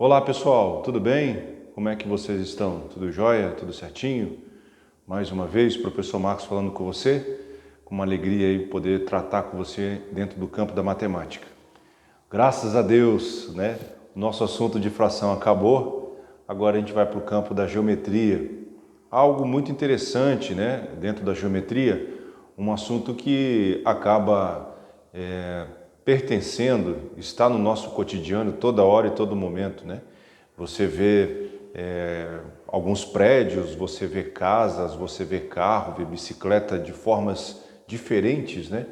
Olá pessoal, tudo bem? Como é que vocês estão? Tudo jóia? Tudo certinho? Mais uma vez, professor Marcos falando com você, com uma alegria aí poder tratar com você dentro do campo da matemática. Graças a Deus, né? O nosso assunto de fração acabou, agora a gente vai para o campo da geometria. Algo muito interessante, né? Dentro da geometria, um assunto que acaba pertencendo, está no nosso cotidiano toda hora e todo momento, né? Você vê alguns prédios, você vê casas, você vê carro, vê bicicleta de formas diferentes, né?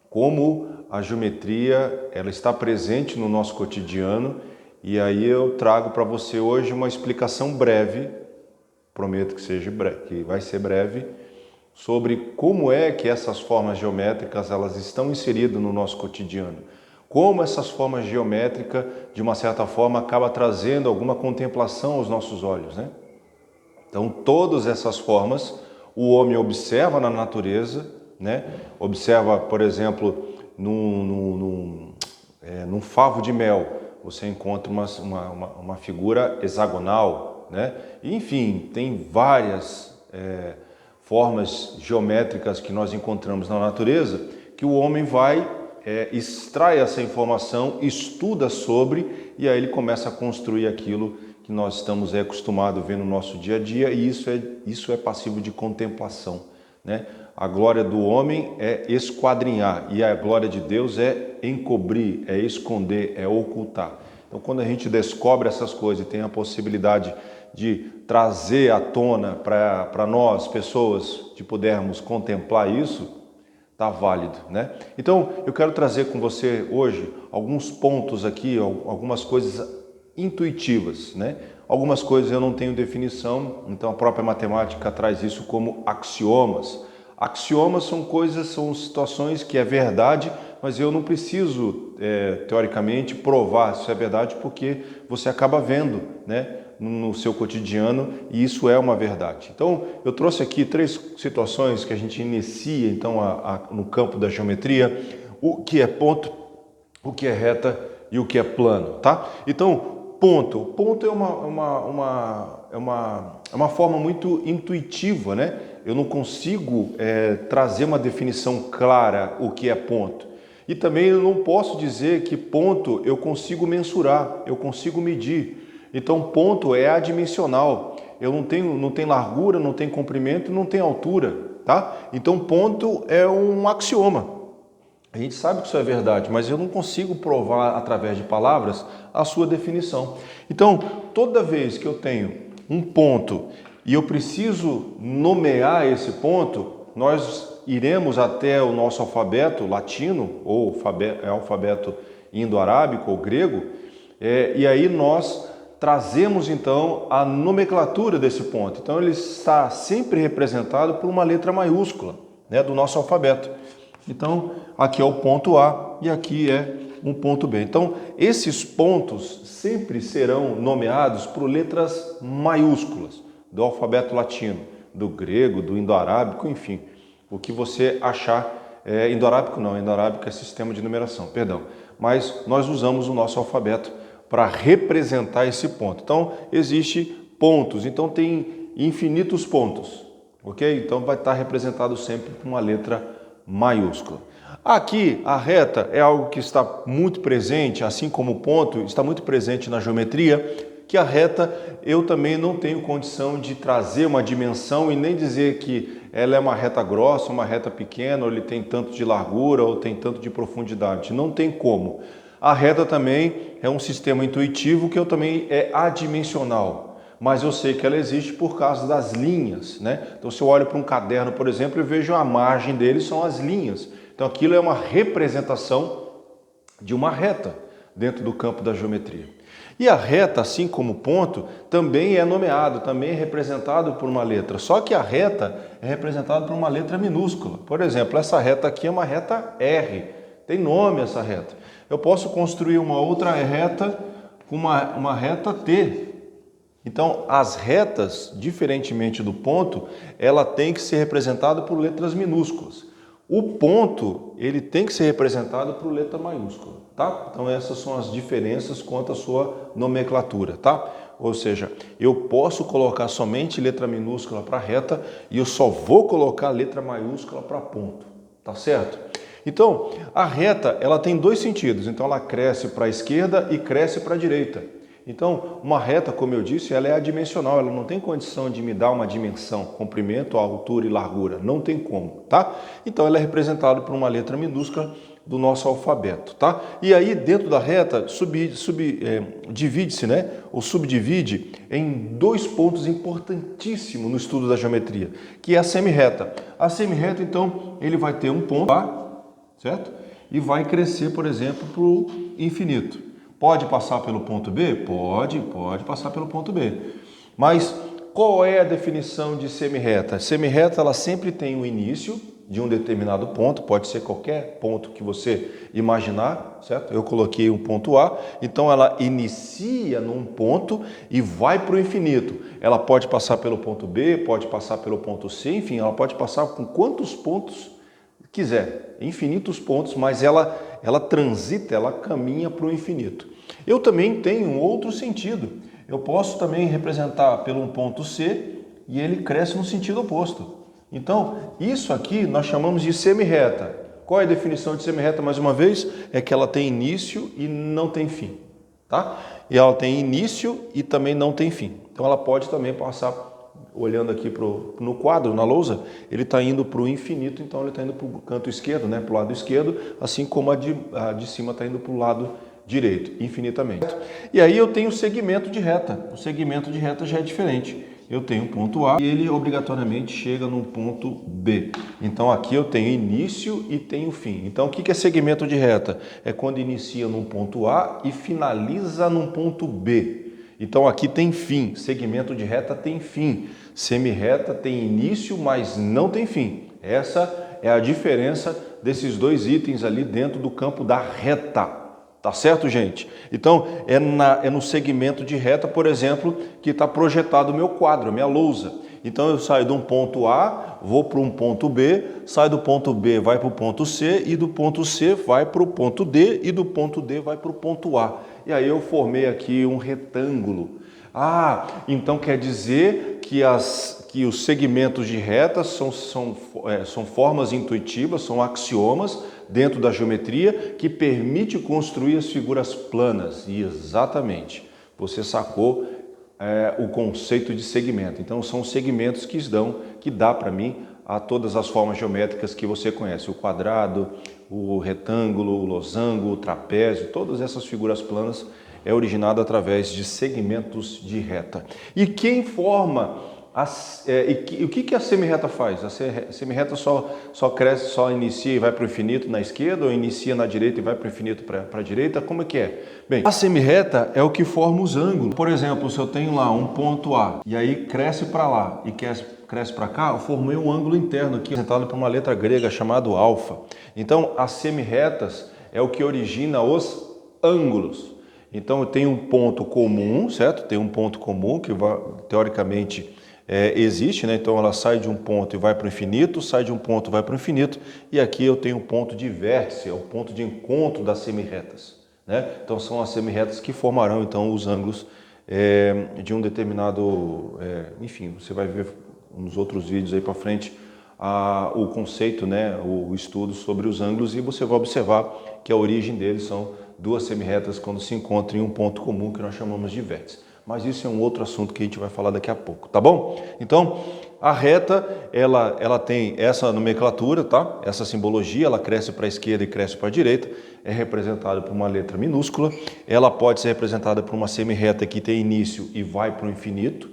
Como a geometria ela está presente no nosso cotidiano, e aí eu trago para você hoje uma explicação breve, prometo que seja breve, que vai ser breve, sobre como é que essas formas geométricas elas estão inseridas no nosso cotidiano. Como essas formas geométricas, de uma certa forma, acaba trazendo alguma contemplação aos nossos olhos, né? Então, todas essas formas, o homem observa na natureza, né? Observa, por exemplo, num favo de mel, você encontra uma figura hexagonal, né? Enfim, tem várias formas geométricas que nós encontramos na natureza, que o homem vai, extrai essa informação, estuda sobre, e aí ele começa a construir aquilo que nós estamos acostumados a ver no nosso dia a dia, e isso é passível de contemplação, né? A glória do homem é esquadrinhar, e a glória de Deus é encobrir, é esconder, é ocultar. Então, quando a gente descobre essas coisas e tem a possibilidade de trazer à tona para nós, pessoas, de podermos contemplar isso, está válido, né? Então, eu quero trazer com você hoje alguns pontos aqui, algumas coisas intuitivas, né? Algumas coisas eu não tenho definição, então a própria matemática traz isso como axiomas. Axiomas são coisas, são situações que é verdade, mas eu não preciso, teoricamente, provar se é verdade, porque você acaba vendo, né, no seu cotidiano, e isso é uma verdade. Então, eu trouxe aqui 3 situações que a gente inicia, então, no campo da geometria, o que é ponto, o que é reta e o que é plano, tá? Então, ponto é uma forma muito intuitiva, né? Eu não consigo trazer uma definição clara o que é ponto. E também eu não posso dizer que ponto eu consigo mensurar, eu consigo medir. Então, ponto é adimensional. Eu não tem largura, não tem comprimento, não tem altura, tá? Então, ponto é um axioma. A gente sabe que isso é verdade, mas eu não consigo provar através de palavras a sua definição. Então, toda vez que eu tenho um ponto e eu preciso nomear esse ponto, nós iremos até o nosso alfabeto latino, ou alfabeto indo-arábico ou grego, e aí nós trazemos então a nomenclatura desse ponto. Então ele está sempre representado por uma letra maiúscula, né, do nosso alfabeto. Então aqui é o ponto A e aqui é um ponto B. Então esses pontos sempre serão nomeados por letras maiúsculas do alfabeto latino, do grego, do indo-arábico, enfim, o que você achar. Indo-arábico não, indo-arábico é sistema de numeração, perdão. Mas nós usamos o nosso alfabeto para representar esse ponto. Então, existe pontos, então tem infinitos pontos, ok? Então, vai estar representado sempre com uma letra maiúscula. Aqui, a reta é algo que está muito presente, assim como o ponto está muito presente na geometria, que a reta eu também não tenho condição de trazer uma dimensão e nem dizer que ela é uma reta grossa, uma reta pequena, ou ele tem tanto de largura, ou tem tanto de profundidade. Não tem como. A reta também é um sistema intuitivo que eu também é adimensional, mas eu sei que ela existe por causa das linhas, né? Então, se eu olho para um caderno, por exemplo, eu vejo a margem dele, são as linhas. Então, aquilo é uma representação de uma reta dentro do campo da geometria. E a reta, assim como o ponto, também é nomeado, também é representado por uma letra. Só que a reta é representada por uma letra minúscula. Por exemplo, essa reta aqui é uma reta R. Tem nome essa reta. Eu posso construir uma outra reta com uma reta T. Então, as retas, diferentemente do ponto, ela tem que ser representada por letras minúsculas. O ponto, ele tem que ser representado por letra maiúscula, tá? Então essas são as diferenças quanto à sua nomenclatura, tá? Ou seja, eu posso colocar somente letra minúscula para reta e eu só vou colocar letra maiúscula para ponto, tá certo? Então, a reta, ela tem dois sentidos. Então, ela cresce para a esquerda e cresce para a direita. Então, uma reta, como eu disse, ela é adimensional, ela não tem condição de me dar uma dimensão, comprimento, altura e largura, não tem como, tá? Então, ela é representada por uma letra minúscula do nosso alfabeto, tá? E aí, dentro da reta, divide-se, né? Ou subdivide em dois pontos importantíssimos no estudo da geometria, que é a semirreta. A semirreta, então, ele vai ter um ponto A, certo? E vai crescer, por exemplo, para o infinito. Pode passar pelo ponto B? Pode passar pelo ponto B. Mas qual é a definição de semirreta? Semirreta, ela sempre tem um início de um determinado ponto, pode ser qualquer ponto que você imaginar, certo? Eu coloquei um ponto A, então ela inicia num ponto e vai para o infinito. Ela pode passar pelo ponto B, pode passar pelo ponto C, enfim, ela pode passar com quantos pontos quiser, infinitos pontos, mas ela transita, ela caminha para o infinito. Eu também tenho um outro sentido. Eu posso também representar pelo um ponto C e ele cresce no sentido oposto. Então, isso aqui nós chamamos de semirreta. Qual é a definição de semirreta, mais uma vez? É que ela tem início e não tem fim, tá? E ela tem início e também não tem fim. Então, ela pode também passar, olhando aqui no quadro, na lousa, ele está indo para o infinito, então ele está indo para o canto esquerdo, né, para o lado esquerdo, assim como a de cima está indo para o lado direito, infinitamente. E aí eu tenho o segmento de reta. O segmento de reta já é diferente. Eu tenho um ponto A e ele obrigatoriamente chega num ponto B. Então aqui eu tenho início e tenho fim. Então o que é segmento de reta? É quando inicia num ponto A e finaliza num ponto B. Então aqui tem fim, segmento de reta tem fim, semirreta tem início, mas não tem fim. Essa é a diferença desses dois itens ali dentro do campo da reta. Tá certo, gente? Então, é no segmento de reta, por exemplo, que está projetado o meu quadro, a minha lousa. Então, eu saio de um ponto A, vou para um ponto B, saio do ponto B, vai para o ponto C, e do ponto C vai para o ponto D, e do ponto D vai para o ponto A. E aí eu formei aqui um retângulo. Ah, então quer dizer que os segmentos de reta são formas intuitivas, são axiomas dentro da geometria que permite construir as figuras planas. E exatamente, você sacou o conceito de segmento. Então são segmentos que dá para mim a todas as formas geométricas que você conhece, o quadrado, o retângulo, o losango, o trapézio, todas essas figuras planas é originada através de segmentos de reta. E quem forma o que a semirreta faz? A semirreta só cresce, só inicia e vai para o infinito na esquerda, ou inicia na direita e vai para o infinito para a direita? Como é que é? Bem, a semirreta é o que forma os ângulos. Por exemplo, se eu tenho lá um ponto A e aí cresce para lá e cresce para cá, eu formei um ângulo interno aqui, representado por uma letra grega chamada alfa. Então, as semirretas é o que origina os ângulos. Então, eu tenho um ponto comum, certo? Tem um ponto comum que teoricamente existe, né? Então ela sai de um ponto e vai para o infinito, sai de um ponto e vai para o infinito, e aqui eu tenho um ponto de vértice, é o ponto de encontro das semirretas, né? Então são as semirretas que formarão então os ângulos de um determinado, enfim, você vai ver nos outros vídeos aí para frente o conceito, né? O estudo sobre os ângulos, e você vai observar que a origem deles são duas semirretas quando se encontram em um ponto comum que nós chamamos de vértice. Mas isso é um outro assunto que a gente vai falar daqui a pouco, tá bom? Então, a reta, ela tem essa nomenclatura, tá? Essa simbologia, ela cresce para a esquerda e cresce para a direita, é representada por uma letra minúscula, ela pode ser representada por uma semirreta que tem início e vai para o infinito,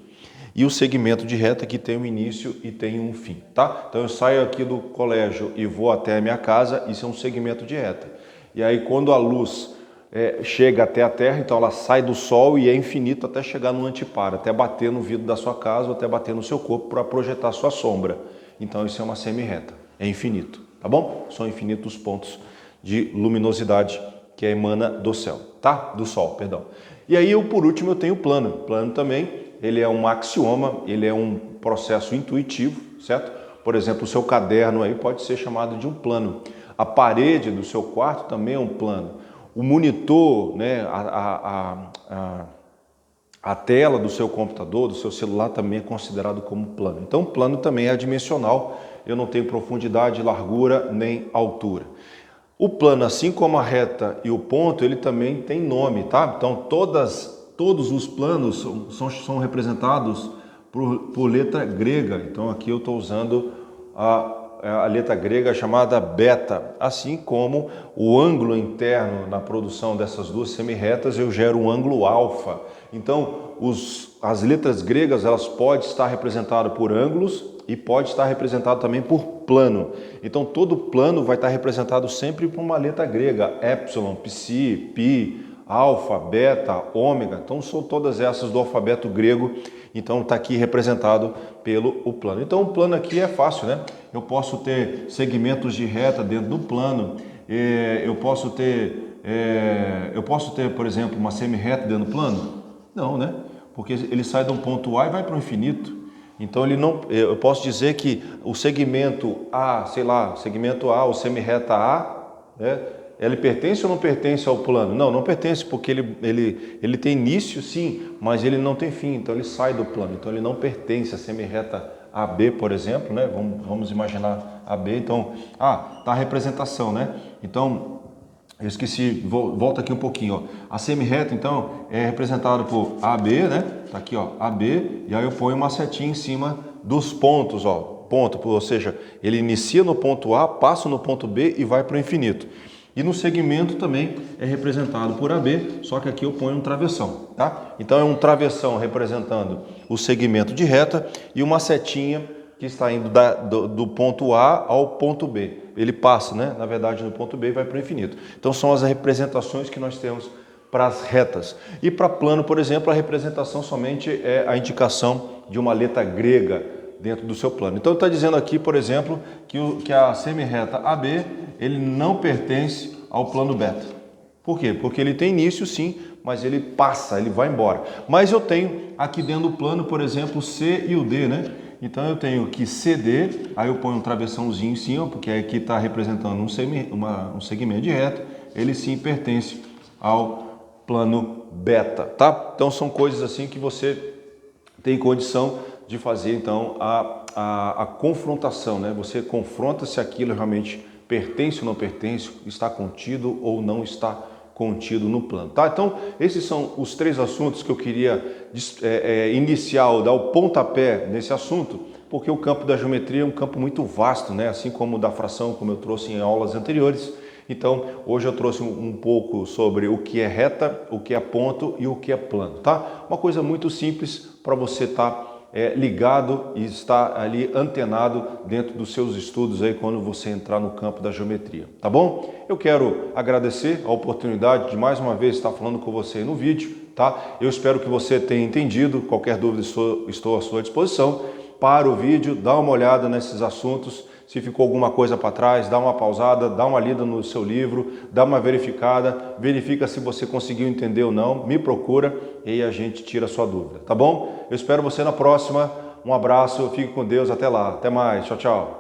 e o segmento de reta que tem um início e tem um fim, tá? Então, eu saio aqui do colégio e vou até a minha casa, isso é um segmento de reta. E aí, quando a luz chega até a Terra, então ela sai do Sol e é infinito até chegar no antiparo, até bater no vidro da sua casa ou até bater no seu corpo para projetar sua sombra. Então isso é uma semirreta, é infinito, tá bom? São infinitos pontos de luminosidade que emana do céu, tá? Do Sol, perdão. E aí, por último, eu tenho o plano. O plano também, ele é um axioma, ele é um processo intuitivo, certo? Por exemplo, o seu caderno aí pode ser chamado de um plano. A parede do seu quarto também é um plano. O monitor, né, a tela do seu computador, do seu celular também é considerado como plano. Então, o plano também é adimensional. Eu não tenho profundidade, largura nem altura. O plano, assim como a reta e o ponto, ele também tem nome, tá? Então, todos os planos são representados por letra grega. Então, aqui eu estou usando a letra grega chamada beta, assim como o ângulo interno na produção dessas duas semirretas, eu gero um ângulo alfa. Então, as letras gregas, elas podem estar representadas por ângulos e pode estar representado também por plano. Então, todo plano vai estar representado sempre por uma letra grega, epsilon, psi, pi, alfa, beta, ômega. Então, são todas essas do alfabeto grego. Então, está aqui representado pelo plano. Então, o plano aqui é fácil, né? Eu posso ter segmentos de reta dentro do plano. Eu posso ter, por exemplo, uma semirreta dentro do plano? Não, né? Porque ele sai de um ponto A e vai para o infinito. Então, eu posso dizer que o segmento A, sei lá, segmento A, ou semirreta A, né? Ele pertence ou não pertence ao plano? Não, não pertence, porque ele tem início, sim, mas ele não tem fim, então ele sai do plano. Então ele não pertence à semirreta AB, por exemplo, né? Vamos imaginar AB, então, tá a representação, né? Então, eu esqueci, volta aqui um pouquinho, ó. A semirreta, então, é representada por AB, né? Tá aqui, ó, AB, e aí eu ponho uma setinha em cima dos pontos, ó. Ponto, ou seja, ele inicia no ponto A, passa no ponto B e vai para o infinito. E no segmento também é representado por AB, só que aqui eu ponho um travessão, tá? Então é um travessão representando o segmento de reta e uma setinha que está indo do ponto A ao ponto B. Ele passa, né? Na verdade, no ponto B e vai para o infinito. Então são as representações que nós temos para as retas. E para plano, por exemplo, a representação somente é a indicação de uma letra grega dentro do seu plano. Então está dizendo aqui, por exemplo, que a semirreta AB ele não pertence ao plano beta. Por quê? Porque ele tem início, sim, mas ele passa, ele vai embora. Mas eu tenho aqui dentro do plano, por exemplo, C e o D, né? Então eu tenho aqui CD, aí eu ponho um travessãozinho em cima, porque aqui está representando um segmento de reta, ele sim pertence ao plano beta, tá? Então são coisas assim que você tem condição de fazer, então, a confrontação, né? Você confronta se aquilo realmente pertence ou não pertence, está contido ou não está contido no plano, tá? Então, esses são os três assuntos que eu queria iniciar, ou dar o pontapé nesse assunto, porque o campo da geometria é um campo muito vasto, né? Assim como o da fração, como eu trouxe em aulas anteriores. Então, hoje eu trouxe um pouco sobre o que é reta, o que é ponto e o que é plano, tá? Uma coisa muito simples para você estar ligado e estar ali antenado dentro dos seus estudos aí quando você entrar no campo da geometria, tá bom? Eu quero agradecer a oportunidade de mais uma vez estar falando com você no vídeo, tá? Eu espero que você tenha entendido. Qualquer dúvida estou à sua disposição. Para o vídeo, dá uma olhada nesses assuntos. Se ficou alguma coisa para trás, dá uma pausada, dá uma lida no seu livro, dá uma verificada, verifica se você conseguiu entender ou não, me procura e aí a gente tira a sua dúvida, tá bom? Eu espero você na próxima, um abraço, fique com Deus, até lá, até mais, tchau, tchau.